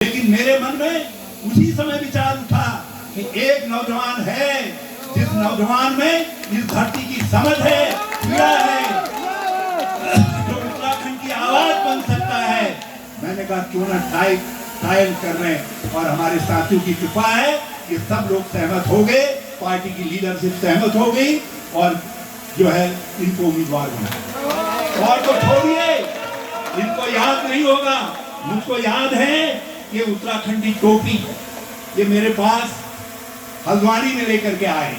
लेकिन मेरे मन में उसी समय विचार उठा कि एक नौजवान है जिस नौजवान में इस धरती की समझ है, पीड़ा है, जो उत्तराखंड की आवाज बन सकता है। मैंने कहा क्यों ना ट्रायल कर रहे हैं, और हमारे साथियों की कृपा है कि सब लोग सहमत हो गए, पार्टी की लीडरशिप सहमत हो गई और जो है इनको उम्मीदवार बनाया। और तो छोड़िए, इनको याद नहीं होगा, मुझको याद है ये उत्तराखंडी टोपी, ये मेरे पास हल्द्वानी में लेकर के आए,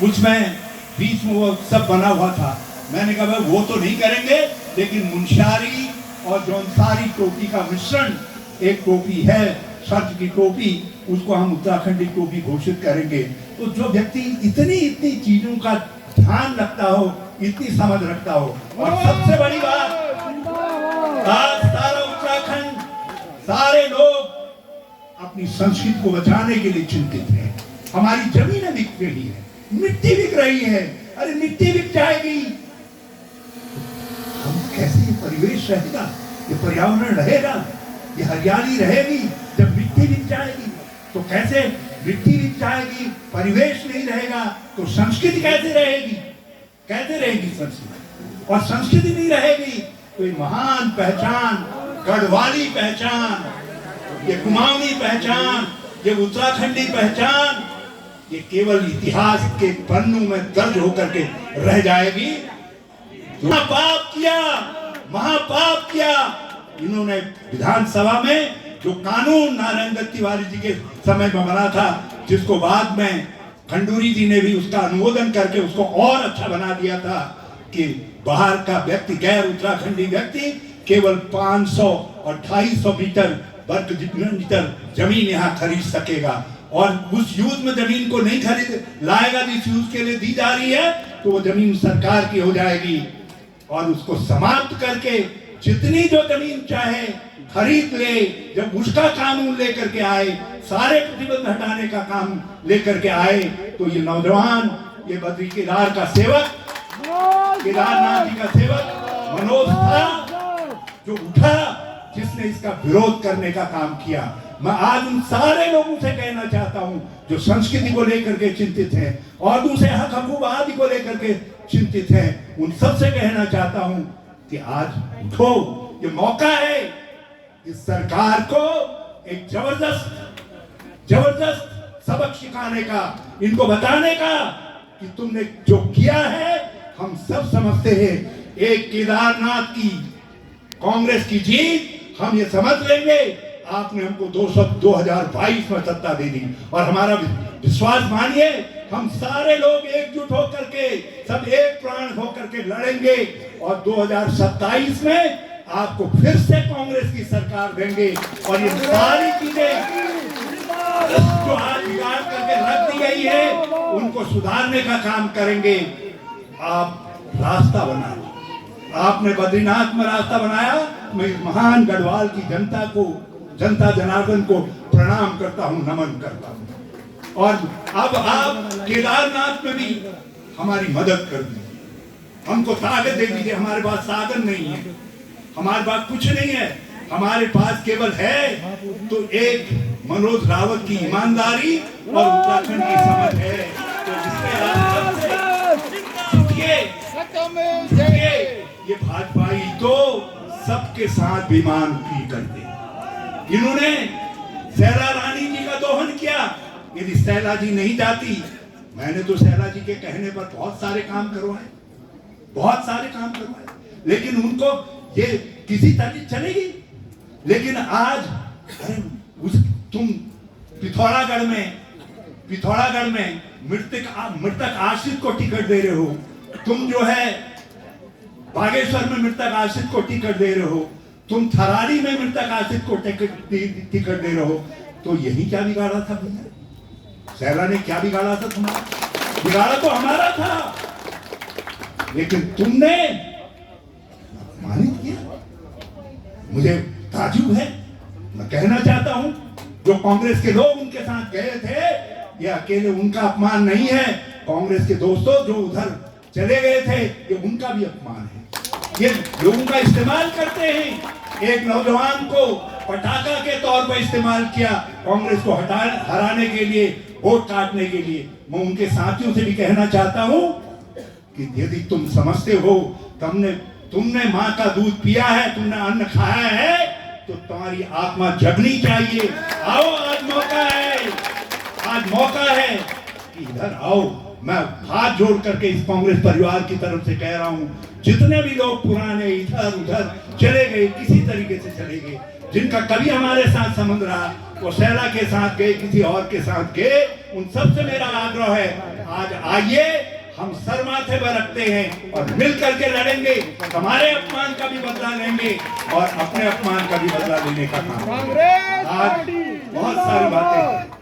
उसमें बीच में वो सब बना हुआ था। मैंने कहा भाई वो तो नहीं करेंगे, लेकिन मुंशारी और जौनसारी टोपी का मिश्रण एक टोपी है, सर्च की टोपी, उसको हम उत्तराखंडी टोपी घोषित करेंगे। तो जो व्यक्ति इतनी चीजों का ध्यान रखता हो, इतनी समझ रखता हो, और सबसे बड़ी बात, आज सारा उत्तराखंड, सारे लोग अपनी संस्कृति को बचाने के लिए चिंतित हैं। हमारी जमीनें बिक रही है, मिट्टी बिक रही है, अरे मिट्टी बिक जाएगी, हम कैसे ये परिवेश रहेगा, ये पर्यावरण रहेगा, ये हरियाली रहेगी जब मिट्टी बिक जाएगी? तो कैसे मिट्टी बिक जाएगी, परिवेश नहीं रहेगा तो संस्कृति कैसे रहेगी? कैसे रहेगी संस्कृति? और संस्कृति नहीं रहेगी तो ये महान पहचान, गढ़वाली पहचान, ये कुमाऊनी पहचान, ये उत्तराखंडी पहचान, ये केवल इतिहास के पन्नों में दर्ज होकर के रह जाएगी। महापाप किया, महापाप किया इन्होंने। विधानसभा में जो कानून नारायण दत्त तिवारी जी के समय में बना था, जिसको बाद में खंडूरी जी ने भी उसका अनुमोदन करके उसको और अच्छा बना दिया था कि बाहर का व्यक्ति, गैर उत्तराखंडी व्यक्ति केवल 500 और 250 मीटर वर्ग मीटर जमीन यहाँ खरीद सकेगा, और उस यूज में जमीन को नहीं खरीद लाएगा जिस यूज के लिए दी जा रही है, तो वो जमीन सरकार की हो जाएगी, और उसको समाप्त करके जितनी जो जमीन चाहे खरीद ले। जब उसका कानून लेकर के आए, सारे प्रतिबंध हटाने का काम लेकर के आए, तो ये नौजवान, ये बद्री केदार का सेवक, केदारनाथ जी का सेवक मनोज था जो उठा, जिसने इसका विरोध करने का काम किया। मैं आज उन सारे लोगों से कहना चाहता हूं जो संस्कृति को लेकर के चिंतित हैं और दूसरे हक हकूक आदि को लेकर के चिंतित हैं, उन सबसे कहना चाहता हूं कि आज उठो, ये मौका है इस सरकार को एक जबरदस्त सबक सिखाने का, इनको बताने का कि तुमने जो किया है हम सब समझते हैं। एक केदारनाथ की कांग्रेस की जीत हम ये समझ लेंगे, आपने हमको 2022 में सत्ता दे दी, और हमारा विश्वास मानिए, हम सारे लोग एकजुट होकर के, सब एक प्राण होकर के लड़ेंगे, और 2027 में आपको फिर से कांग्रेस की सरकार देंगे, और ये सारी चीजें जो आज बिगाड़ करके रख दी गई है उनको सुधारने का काम करेंगे। आप रास्ता बनाए, आपने बद्रीनाथ में रास्ता बनाया। मैं इस महान गढ़वाल की जनता को, जनता जनार्दन को प्रणाम करता हूं, नमन करता हूं, और अब आप केदारनाथ में भी हमारी मदद कर दीजिए, हमको ताकत दे दीजिए। हमारे पास साधन नहीं है, हमारे पास कुछ नहीं है, हमारे पास केवल है तो एक मनोज रावत की ईमानदारी और उत्तराखंड की समझ है। तो ये भाजपाई तो सबके साथ विमान की करते। इन्होंने सैला रानी जी का दोहन किया। यदि सैला जी नहीं जाती, मैंने तो सैला जी के कहने पर बहुत सारे काम करवाए, बहुत सारे काम करवाए, लेकिन उनको ये किसी तरह चलेगी। लेकिन आज अरे तुम पिथौरागढ़ में मृतक आश्रित को टिकट दे रहे हो, तुम जो है बागेश्वर में मृतक आश्रित को टिकट दे रहे हो, तुम थराली में मृतक आश्रित को टिकट दे रहे हो, तो यही क्या बिगाड़ा था भैया? सैला ने क्या बिगाड़ा था तुम्हारा? बिगाड़ा तो हमारा था, लेकिन तुमने अपमानित किया। मुझे ताज्जुब है, मैं कहना चाहता हूं जो कांग्रेस के लोग उनके साथ गए थे, ये अकेले उनका अपमान नहीं है, कांग्रेस के दोस्तों जो उधर चले गए थे, ये उनका भी अपमान है। ये लोगों का इस्तेमाल करते हैं, एक नौजवान को पटाखा के तौर पर इस्तेमाल किया कांग्रेस को हराने के लिए, वोट काटने के लिए। मैं उनके साथियों से भी कहना चाहता हूं कि यदि तुम समझते हो तुमने मां का दूध पिया है, तुमने अन्न खाया है, तो तुम्हारी आत्मा जगनी चाहिए। आओ, आज मौका है, आज मौका है कि इधर आओ। मैं हाथ जोड़ करके इस कांग्रेस परिवार की तरफ से कह रहा हूं, जितने भी लोग पुराने इधर उधर चले गए, किसी तरीके से चले गए, जिनका कभी हमारे साथ संबंध रहा, वो शैला के साथ गए, किसी और के साथ गए, उन सब से मेरा आग्रह है, आज आइए, हम सर माथे पर रखते हैं और मिल करके लड़ेंगे। हमारे अपमान का भी बदला लेंगे और अपने अपमान का भी बदला लेने का काम। आज बहुत सारी बातें